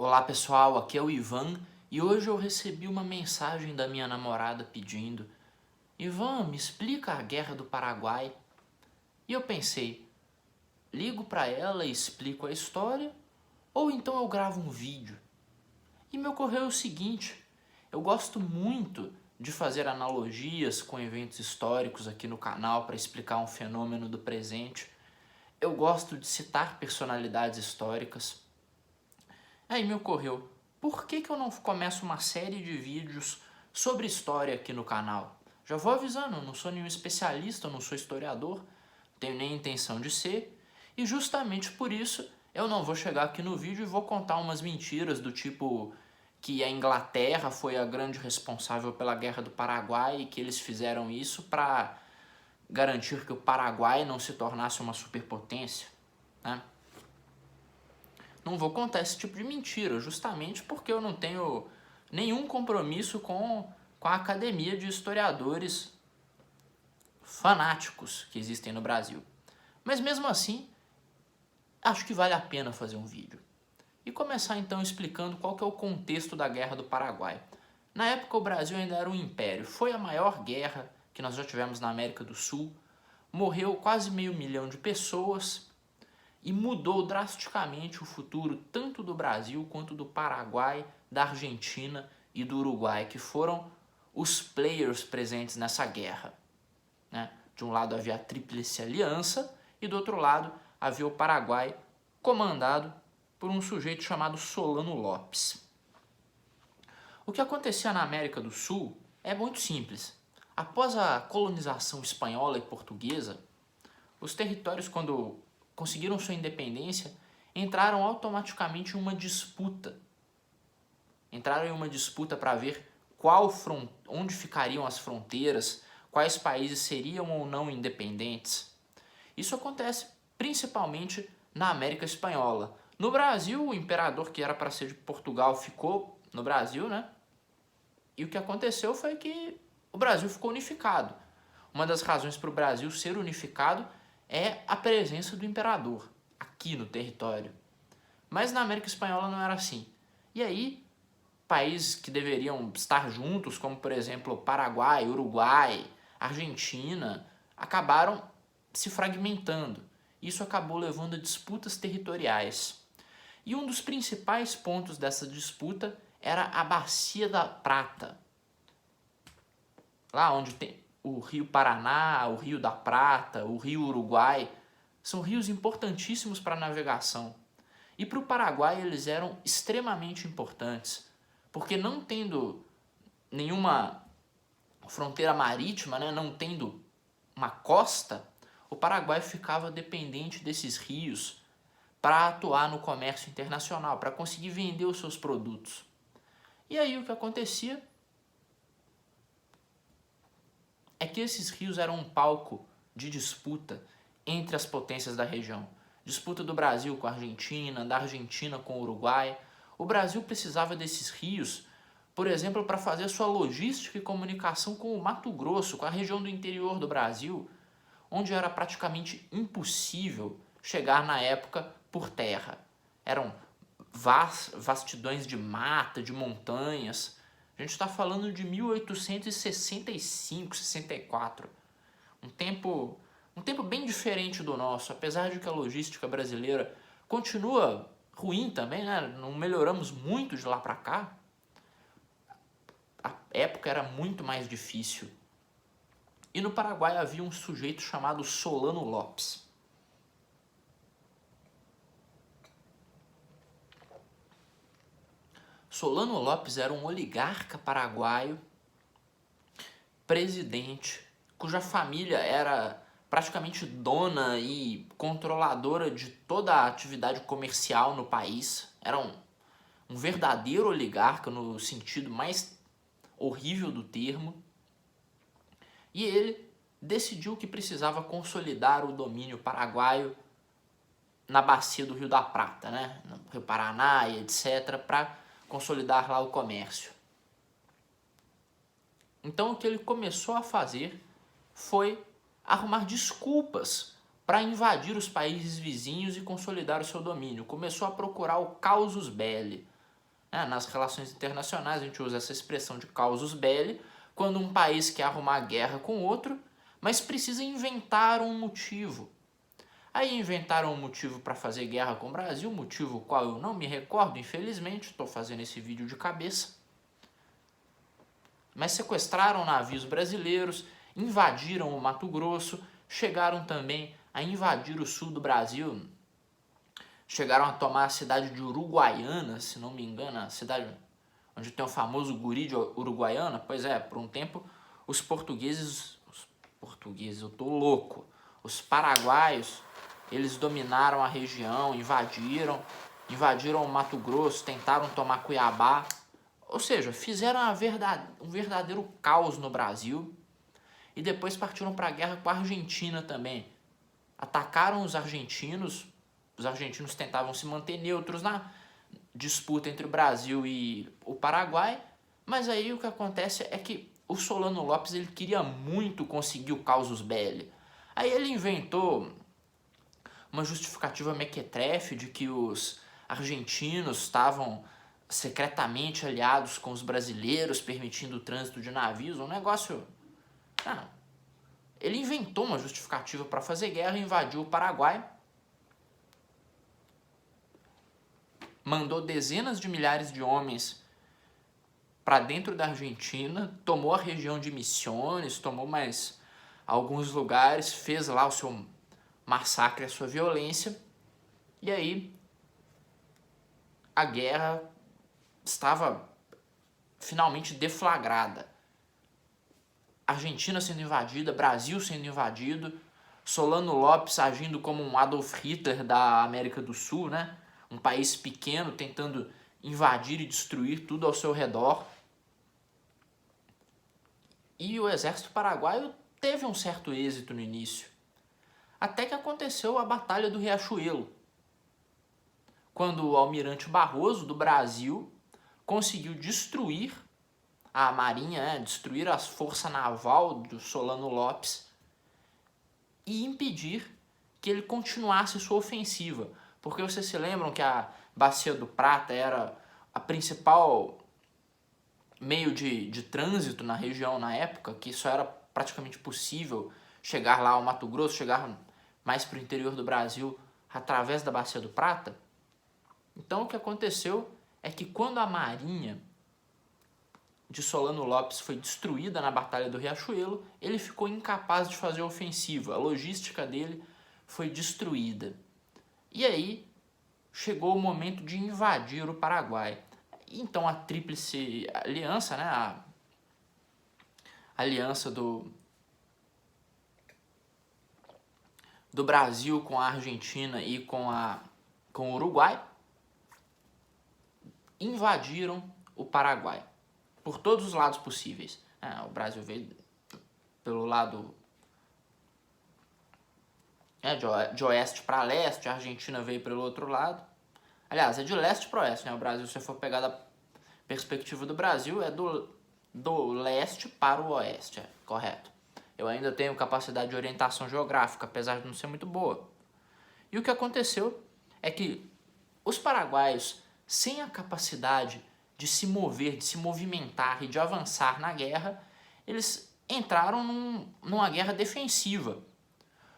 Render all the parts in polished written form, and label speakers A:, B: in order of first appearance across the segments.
A: Olá pessoal, aqui é o Ivan e hoje eu recebi uma mensagem da minha namorada pedindo: Ivan, me explica a Guerra do Paraguai. E eu pensei, ligo para ela e explico a história ou então eu gravo um vídeo? E me ocorreu o seguinte, eu gosto muito de fazer analogias com eventos históricos aqui no canal para explicar um fenômeno do presente. Eu gosto de citar personalidades históricas. Aí me ocorreu, por que eu não começo uma série de vídeos sobre história aqui no canal? Já vou avisando, eu não sou nenhum especialista, eu não sou historiador, não tenho nem intenção de ser, e justamente por isso eu não vou chegar aqui no vídeo e vou contar umas mentiras do tipo que a Inglaterra foi a grande responsável pela Guerra do Paraguai e que eles fizeram isso para garantir que o Paraguai não se tornasse uma superpotência, né? Não vou contar esse tipo de mentira, justamente porque eu não tenho nenhum compromisso com a academia de historiadores fanáticos que existem no Brasil. Mas mesmo assim, acho que vale a pena fazer um vídeo. E começar então explicando qual que é o contexto da Guerra do Paraguai. Na época o Brasil ainda era um império, foi a maior guerra que nós já tivemos na América do Sul, morreu quase 500 mil de pessoas, e mudou drasticamente o futuro tanto do Brasil quanto do Paraguai, da Argentina e do Uruguai, que foram os players presentes nessa guerra, né? De um lado havia a Tríplice Aliança e do outro lado havia o Paraguai, comandado por um sujeito chamado Solano Lopes. O que acontecia na América do Sul é muito simples. Após a colonização espanhola e portuguesa, os territórios, quando conseguiram sua independência, entraram automaticamente em uma disputa. Entraram em uma disputa para ver onde ficariam as fronteiras, quais países seriam ou não independentes. Isso acontece principalmente na América Espanhola. No Brasil, o imperador que era para ser de Portugal ficou no Brasil, né? E o que aconteceu foi que o Brasil ficou unificado. Uma das razões para o Brasil ser unificado é a presença do imperador aqui no território. Mas na América Espanhola não era assim. E aí, países que deveriam estar juntos, como por exemplo Paraguai, Uruguai, Argentina, acabaram se fragmentando. Isso acabou levando a disputas territoriais. E um dos principais pontos dessa disputa era a Bacia da Prata. Lá onde tem o Rio Paraná, o Rio da Prata, o Rio Uruguai, são rios importantíssimos para a navegação. E para o Paraguai eles eram extremamente importantes, porque não tendo nenhuma fronteira marítima, né, não tendo uma costa, o Paraguai ficava dependente desses rios para atuar no comércio internacional, para conseguir vender os seus produtos. E aí o que acontecia é que esses rios eram um palco de disputa entre as potências da região. Disputa do Brasil com a Argentina, da Argentina com o Uruguai. O Brasil precisava desses rios, por exemplo, para fazer sua logística e comunicação com o Mato Grosso, com a região do interior do Brasil, onde era praticamente impossível chegar na época por terra. Eram vastidões de mata, de montanhas. A gente está falando de 1865, 64. Um tempo bem diferente do nosso, apesar de que a logística brasileira continua ruim também, né? Não melhoramos muito de lá para cá. A época era muito mais difícil. E no Paraguai havia um sujeito chamado Solano Lopes. Solano Lopes era um oligarca paraguaio, presidente, cuja família era praticamente dona e controladora de toda a atividade comercial no país. Era um verdadeiro oligarca no sentido mais horrível do termo. E ele decidiu que precisava consolidar o domínio paraguaio na bacia do Rio da Prata, né? No Rio Paraná e etc., para consolidar lá o comércio. Então o que ele começou a fazer foi arrumar desculpas para invadir os países vizinhos e consolidar o seu domínio. Começou a procurar o casus belli, Nas relações internacionais a gente usa essa expressão de casus belli quando um país quer arrumar guerra com outro, mas precisa inventar um motivo. Aí inventaram um motivo para fazer guerra com o Brasil, motivo qual eu não me recordo, infelizmente, estou fazendo esse vídeo de cabeça. Mas sequestraram navios brasileiros, invadiram o Mato Grosso, chegaram também a invadir o sul do Brasil, chegaram a tomar a cidade de Uruguaiana, se não me engano, a cidade onde tem o famoso guri de Uruguaiana. Pois é, por um tempo os portugueses, eu tô louco, os paraguaios, eles dominaram a região, invadiram o Mato Grosso, tentaram tomar Cuiabá, ou seja, fizeram um verdadeiro caos no Brasil e depois partiram para a guerra com a Argentina também. Atacaram os argentinos tentavam se manter neutros na disputa entre o Brasil e o Paraguai, mas aí o que acontece é que o Solano Lopes ele queria muito conseguir o casus belli. Aí ele inventou uma justificativa mequetrefe de que os argentinos estavam secretamente aliados com os brasileiros, permitindo o trânsito de navios, um negócio... Ele inventou uma justificativa para fazer guerra, invadiu o Paraguai, mandou dezenas de milhares de homens para dentro da Argentina, tomou a região de Misiones, tomou mais alguns lugares, fez lá o seu massacre, a sua violência, e aí a guerra estava finalmente deflagrada. Argentina sendo invadida, Brasil sendo invadido, Solano Lopes agindo como um Adolf Hitler da América do Sul, né? Um país pequeno tentando invadir e destruir tudo ao seu redor. E o exército paraguaio teve um certo êxito no início, até que aconteceu a Batalha do Riachuelo, quando o almirante Barroso, do Brasil, conseguiu destruir a marinha, destruir a força naval do Solano Lopes e impedir que ele continuasse sua ofensiva. Porque vocês se lembram que a Bacia do Prata era a principal meio de trânsito na região na época, que só era praticamente possível chegar lá ao Mato Grosso, chegar mais para o interior do Brasil através da Bacia do Prata? Então o que aconteceu é que quando a marinha de Solano Lopes foi destruída na Batalha do Riachuelo, ele ficou incapaz de fazer ofensiva, a logística dele foi destruída. E aí chegou o momento de invadir o Paraguai. Então a Tríplice Aliança, né, a aliança do Brasil com a Argentina e com o Uruguai, invadiram o Paraguai por todos os lados possíveis. O Brasil veio pelo lado de oeste para leste, a Argentina veio pelo outro lado. Aliás, é de leste para oeste, né? O Brasil, se for pegar da perspectiva do Brasil, é do leste para o oeste, correto. Eu ainda tenho capacidade de orientação geográfica, apesar de não ser muito boa. E o que aconteceu é que os paraguaios, sem a capacidade de se mover, de se movimentar e de avançar na guerra, eles entraram numa guerra defensiva.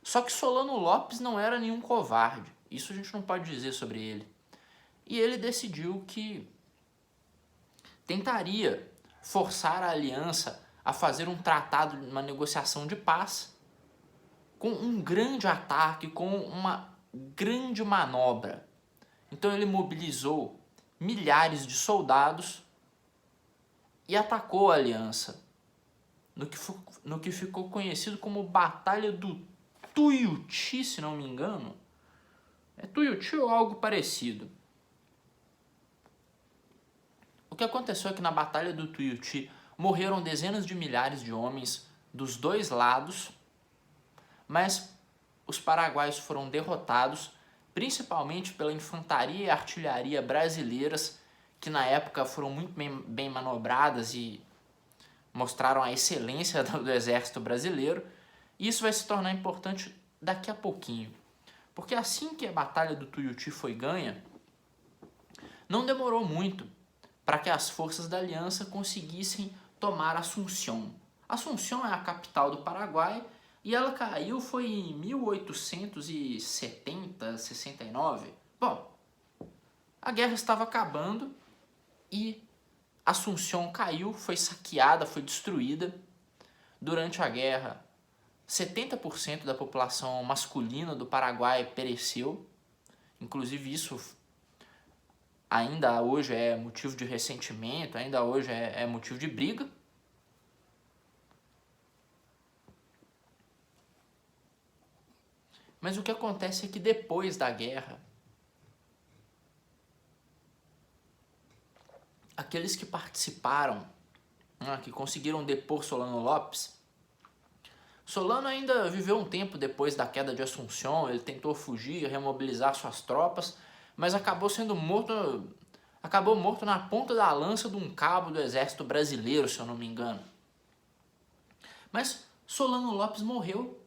A: Só que Solano Lopes não era nenhum covarde, isso a gente não pode dizer sobre ele. E ele decidiu que tentaria forçar a aliança a fazer um tratado, uma negociação de paz, com um grande ataque, com uma grande manobra. Então ele mobilizou milhares de soldados e atacou a aliança, no que ficou conhecido como Batalha do Tuiuti, se não me engano. É Tuiuti ou algo parecido. O que aconteceu é que na Batalha do Tuiuti morreram dezenas de milhares de homens dos dois lados, mas os paraguaios foram derrotados principalmente pela infantaria e artilharia brasileiras, que na época foram muito bem manobradas e mostraram a excelência do exército brasileiro. E isso vai se tornar importante daqui a pouquinho, porque assim que a Batalha do Tuiuti foi ganha, não demorou muito para que as forças da aliança conseguissem tomar Assunção. Assunção é a capital do Paraguai e ela caiu foi em 1870, 69. Bom, a guerra estava acabando e Assunção caiu, foi saqueada, foi destruída. Durante a guerra, 70% da população masculina do Paraguai pereceu. Inclusive isso ainda hoje é motivo de ressentimento, ainda hoje é motivo de briga. Mas o que acontece é que depois da guerra, aqueles que participaram, que conseguiram depor Solano Lopes, Solano ainda viveu um tempo depois da queda de Assunção, ele tentou fugir, remobilizar suas tropas, mas acabou morto na ponta da lança de um cabo do exército brasileiro, se eu não me engano. Mas Solano Lopes morreu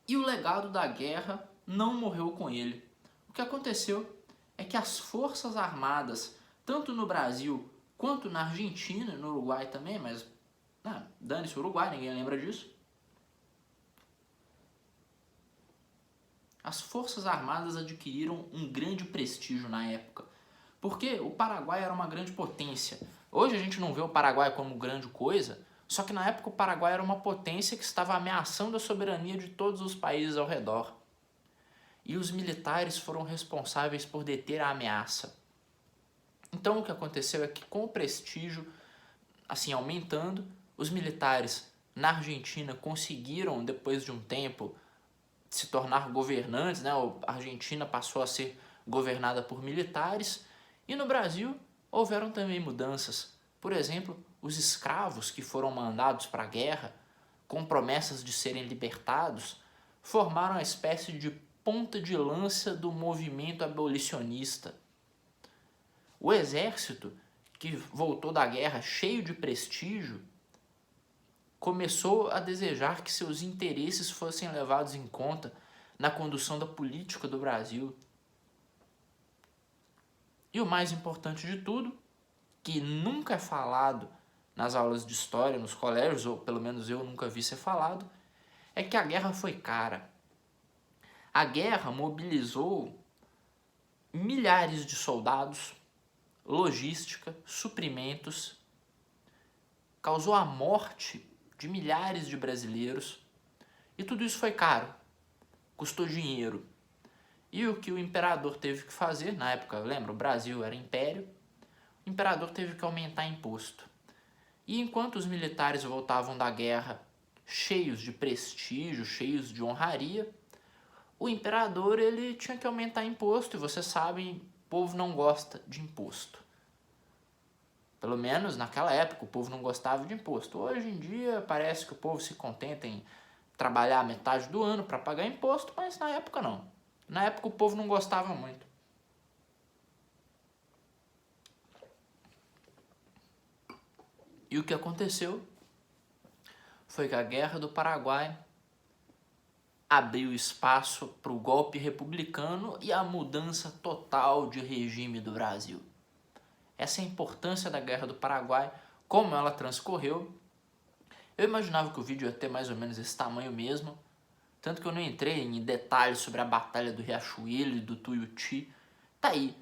A: e o legado da guerra não morreu com ele. O que aconteceu é que as forças armadas, tanto no Brasil quanto na Argentina, no Uruguai também, mas dane-se o Uruguai, ninguém lembra disso. As forças armadas adquiriram um grande prestígio na época, porque o Paraguai era uma grande potência. Hoje a gente não vê o Paraguai como grande coisa, só que na época o Paraguai era uma potência que estava ameaçando a soberania de todos os países ao redor. E os militares foram responsáveis por deter a ameaça. Então o que aconteceu é que com o prestígio assim aumentando, os militares na Argentina conseguiram, depois de um tempo, se tornar governantes, né? A Argentina passou a ser governada por militares, e no Brasil houveram também mudanças. Por exemplo, os escravos que foram mandados para a guerra, com promessas de serem libertados, formaram uma espécie de ponta de lança do movimento abolicionista. O exército, que voltou da guerra cheio de prestígio, começou a desejar que seus interesses fossem levados em conta na condução da política do Brasil. E o mais importante de tudo, que nunca é falado nas aulas de história, nos colégios, ou pelo menos eu nunca vi ser falado, é que a guerra foi cara. A guerra mobilizou milhares de soldados, logística, suprimentos, causou a morte de milhares de brasileiros, e tudo isso foi caro, custou dinheiro. E o que o imperador teve que fazer, na época, lembra, o Brasil era império, o imperador teve que aumentar imposto. E enquanto os militares voltavam da guerra cheios de prestígio, cheios de honraria, o imperador ele tinha que aumentar imposto, e vocês sabem, o povo não gosta de imposto. Pelo menos naquela época o povo não gostava de imposto. Hoje em dia parece que o povo se contenta em trabalhar metade do ano para pagar imposto, mas na época não. Na época o povo não gostava muito. E o que aconteceu foi que a Guerra do Paraguai abriu espaço para o golpe republicano e a mudança total de regime do Brasil. Essa é a importância da Guerra do Paraguai, como ela transcorreu. Eu imaginava que o vídeo ia ter mais ou menos esse tamanho mesmo, tanto que eu não entrei em detalhes sobre a Batalha do Riachuelo e do Tuiuti. Tá aí,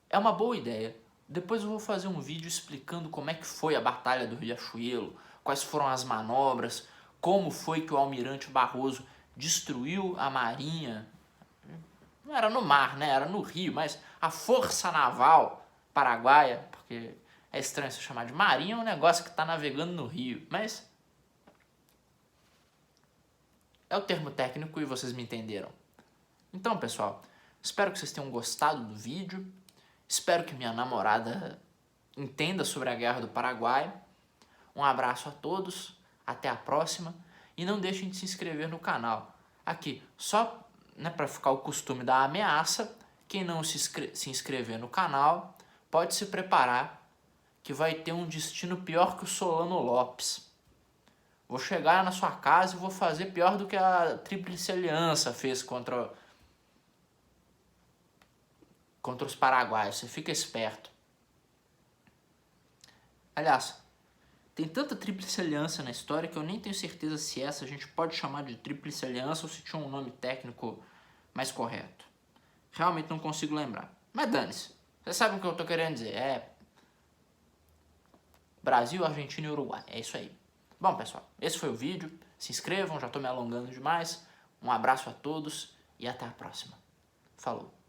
A: é uma boa ideia. Depois eu vou fazer um vídeo explicando como é que foi a Batalha do Riachuelo, quais foram as manobras, como foi que o almirante Barroso destruiu a marinha. Não era no mar, né? Era no rio, mas a força naval paraguaia, porque é estranho se chamar de marinha, é um negócio que está navegando no rio, mas é o termo técnico e vocês me entenderam. Então, pessoal, espero que vocês tenham gostado do vídeo, espero que minha namorada entenda sobre a Guerra do Paraguai. Um abraço a todos, até a próxima, e não deixem de se inscrever no canal. Aqui, só para ficar o costume da ameaça, quem não se inscrever no canal pode se preparar que vai ter um destino pior que o Solano Lopes. Vou chegar na sua casa e vou fazer pior do que a Tríplice Aliança fez contra os paraguaios. Você fica esperto. Aliás, tem tanta tríplice aliança na história que eu nem tenho certeza se essa a gente pode chamar de tríplice aliança ou se tinha um nome técnico mais correto. Realmente não consigo lembrar. Mas dane-se. Vocês sabem o que eu tô querendo dizer. É Brasil, Argentina e Uruguai. É isso aí. Bom, pessoal, esse foi o vídeo. Se inscrevam, já tô me alongando demais. Um abraço a todos e até a próxima. Falou!